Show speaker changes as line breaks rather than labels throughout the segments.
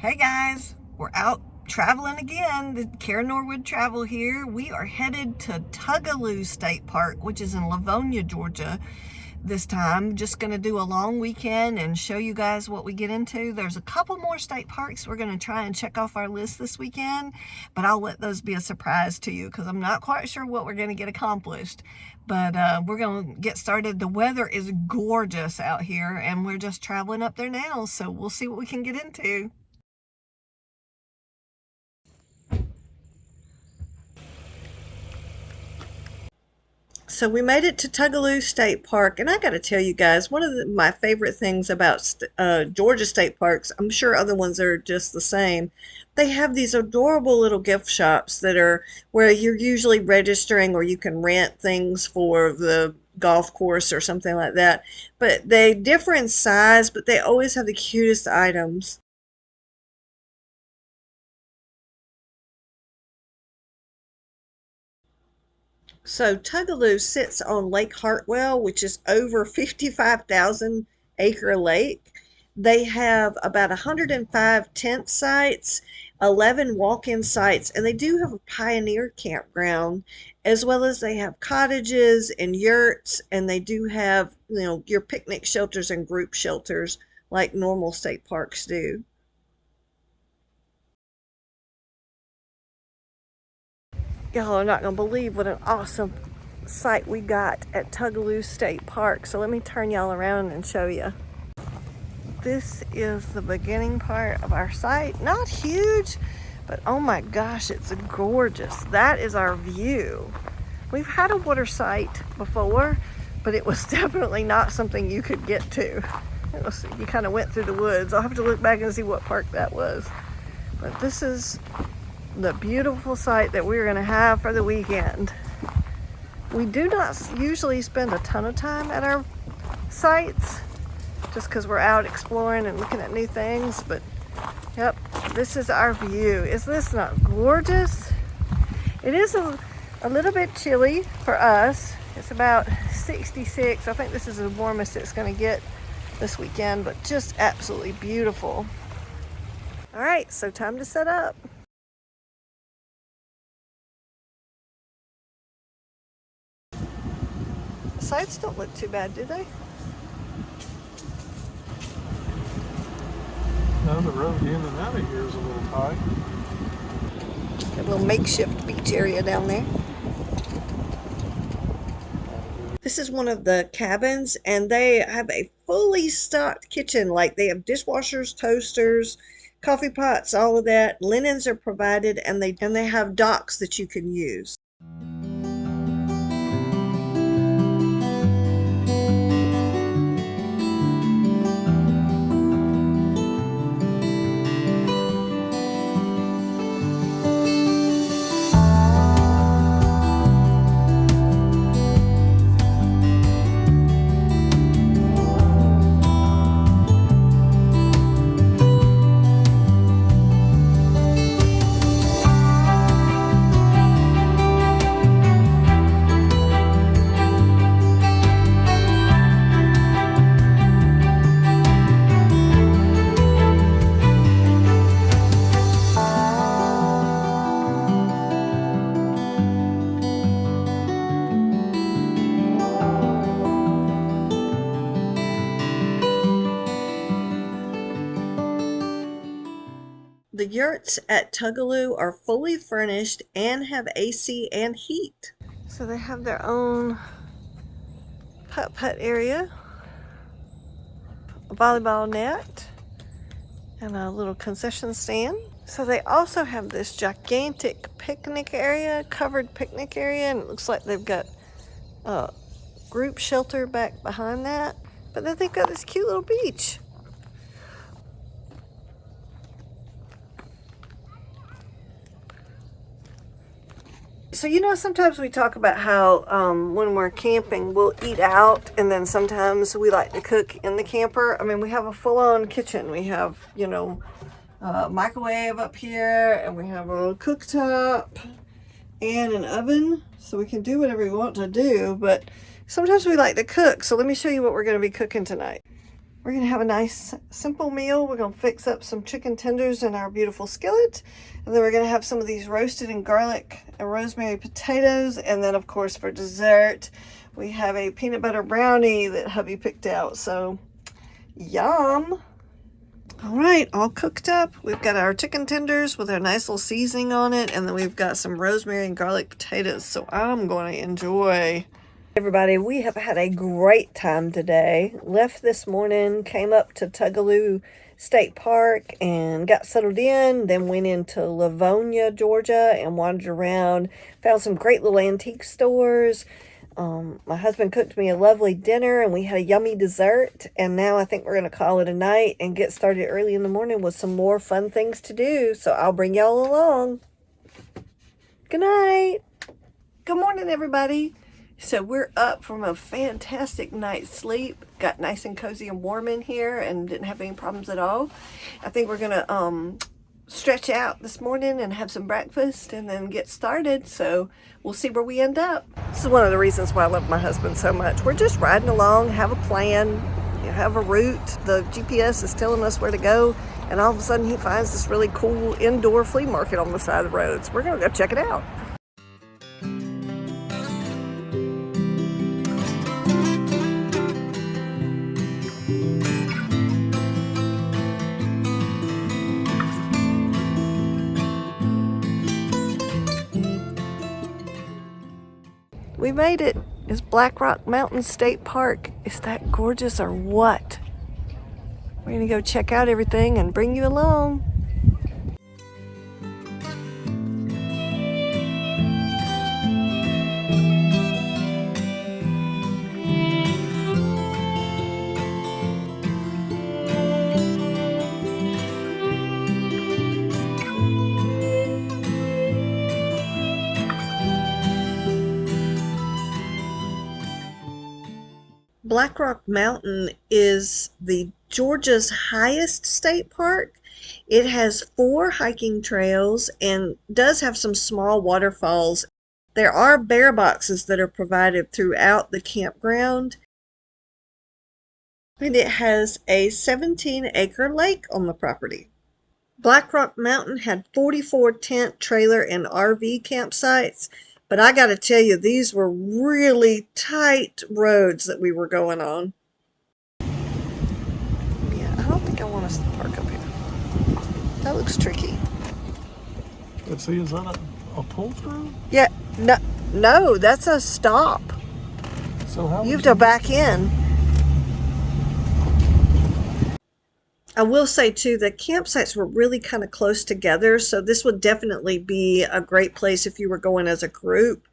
Hey guys, we're out traveling again. The Care Norwood Travel here. We are headed to Tugaloo State Park, which is in Livonia, Georgia this time. Just going to do a long weekend and show you guys what we get into. There's a couple more state parks we're going to try and check off our list this weekend, but I'll let those be a surprise to you because I'm not quite sure what we're going to get accomplished. But we're going to get started. The weather is gorgeous out here and we're just traveling up there now, so we'll see what we can get into. So we made it to Tugaloo State Park, and I got to tell you guys, one of my favorite things about Georgia state parks, I'm sure other ones are just the same, they have these adorable little gift shops that are where you're usually registering or you can rent things for the golf course or something like that. But they differ in size, but they always have the cutest items. So Tugaloo sits on Lake Hartwell, which is over 55,000 acre lake. They have about 105 tent sites, 11 walk-in sites, and they do have a pioneer campground, as well as they have cottages and yurts, and they do have, your picnic shelters and group shelters like normal state parks do. Y'all are not going to believe what an awesome site we got at Tugaloo State Park. So let me turn y'all around and show you. This is the beginning part of our site. Not huge, but oh my gosh, it's gorgeous. That is our view. We've had a water site before, but it was definitely not something you could get to. You kind of went through the woods. I'll have to look back and see what park that was. But this is the beautiful site that we're going to have for the weekend. We do not usually spend a ton of time at our sites just because we're out exploring and looking at new things, but yep, this is our view. Is this not gorgeous? It is a little bit chilly for us. It's about 66. I think this is the warmest it's going to get this weekend, but just absolutely beautiful. All right, so time to set up. Sites don't look too bad, do they?
No, the road in and out of here is a little tight.
Got a little makeshift beach area down there. This is one of the cabins, and they have a fully stocked kitchen. Like they have dishwashers, toasters, coffee pots, all of that. Linens are provided, and they have docks that you can use. The yurts at Tugaloo are fully furnished and have AC and heat. So they have their own putt-putt area, a volleyball net, and a little concession stand. So they also have this gigantic picnic area, covered picnic area, and it looks like they've got a group shelter back behind that. But then they've got this cute little beach. So, sometimes we talk about how when we're camping, we'll eat out, and then sometimes we like to cook in the camper. I mean, we have a full-on kitchen. We have, a microwave up here, and we have a cooktop and an oven, so we can do whatever we want to do, but sometimes we like to cook. So let me show you what we're going to be cooking tonight. We're gonna have a nice simple meal. We're gonna fix up some chicken tenders in our beautiful skillet. And then we're gonna have some of these roasted in garlic and rosemary potatoes. And then of course for dessert, we have a peanut butter brownie that hubby picked out. So yum. All right, all cooked up. We've got our chicken tenders with our nice little seasoning on it. And then we've got some rosemary and garlic potatoes. So I'm going to enjoy. Everybody, we have had a great time today. Left this morning, came up to Tugaloo State Park and got settled in. Then went into Livonia, Georgia and wandered around. Found some great little antique stores. My husband cooked me a lovely dinner and we had a yummy dessert. And now I think we're going to call it a night and get started early in the morning with some more fun things to do. So I'll bring y'all along. Good night. Good morning, everybody. So we're up from a fantastic night's sleep. Got nice and cozy and warm in here and didn't have any problems at all. I think we're gonna stretch out this morning and have some breakfast and then get started. So we'll see where we end up. This is one of the reasons why I love my husband so much. We're just riding along, have a plan, have a route. The GPS is telling us where to go. And all of a sudden he finds this really cool indoor flea market on the side of the road. So we're gonna go check it out. We made it. It's Black Rock Mountain State Park. Is that gorgeous or what? We're gonna go check out everything and bring you along. Black Rock Mountain is the Georgia's highest state park. It has 4 hiking trails and does have some small waterfalls. There are bear boxes that are provided throughout the campground. And it has a 17-acre lake on the property. Black Rock Mountain had 44 tent, trailer, and RV campsites. But I got to tell you, these were really tight roads that we were going on. Yeah, I don't think I want us to park up here. That looks tricky.
Let's see, is that a pull-through?
Yeah, no, that's a stop.
So how
You have to back in. I will say too, the campsites were really kind of close together, so this would definitely be a great place if you were going as a group.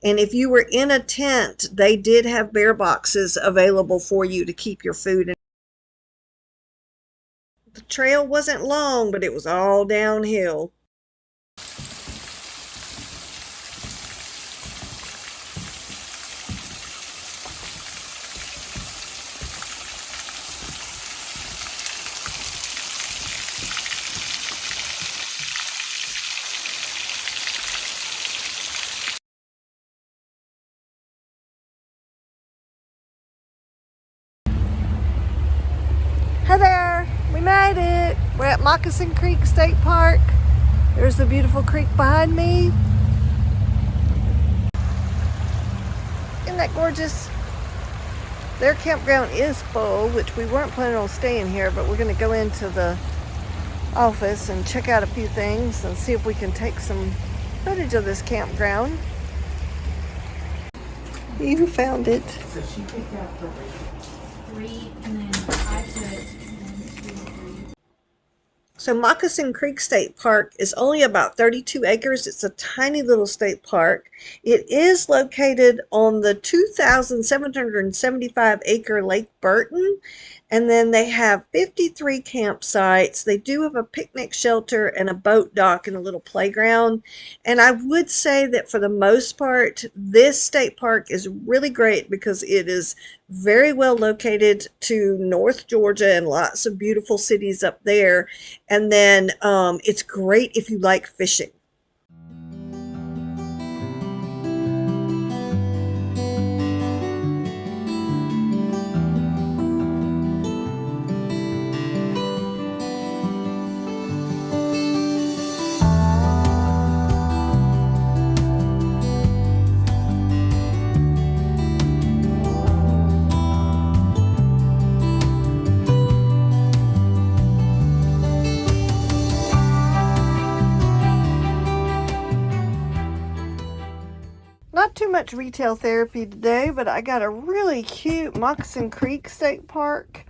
And if you were in a tent, they did have bear boxes available for you to keep your food in. The trail wasn't long, but it was all downhill. Hi there, we made it. We're at Moccasin Creek State Park. There's the beautiful creek behind me. Isn't that gorgeous? Their campground is full, which we weren't planning on staying here, but we're gonna go into the office and check out a few things and see if we can take some footage of this campground. You found it.
So she picked out the 3, and then I put 1, 2, 3.
So Moccasin Creek State Park is only about 32 acres. It's a tiny little state park. It is located on the 2,775 acre Lake Burton. And then they have 53 campsites. They do have a picnic shelter and a boat dock and a little playground. And I would say that for the most part, this state park is really great because it is very well located to North Georgia and lots of beautiful cities up there. And then it's great if you like fishing. too much retail therapy today, but I got a really cute Moccasin Creek State Park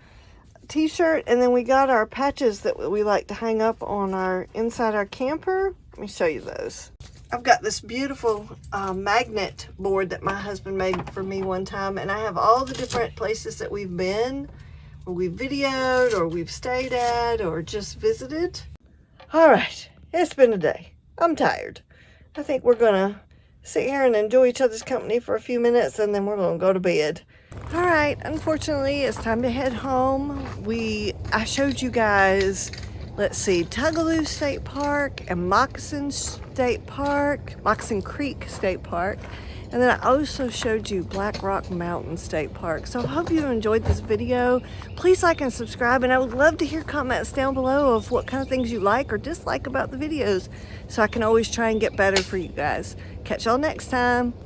t-shirt, and then we got our patches that we like to hang up on our inside our camper. Let me show you those. I've got this beautiful magnet board that my husband made for me one time, and I have all the different places that we've been, or we've videoed, or we've stayed at, or just visited. All right, it's been a day. I'm tired. I think we're gonna sit here and enjoy each other's company for a few minutes, and then we're gonna go to bed. All right, unfortunately, it's time to head home. I showed you guys, let's see, Tugaloo State Park and Moccasin Creek State Park. And then I also showed you Black Rock Mountain State Park. So I hope you enjoyed this video. Please like and subscribe, and I would love to hear comments down below of what kind of things you like or dislike about the videos, so I can always try and get better for you guys. Catch y'all next time.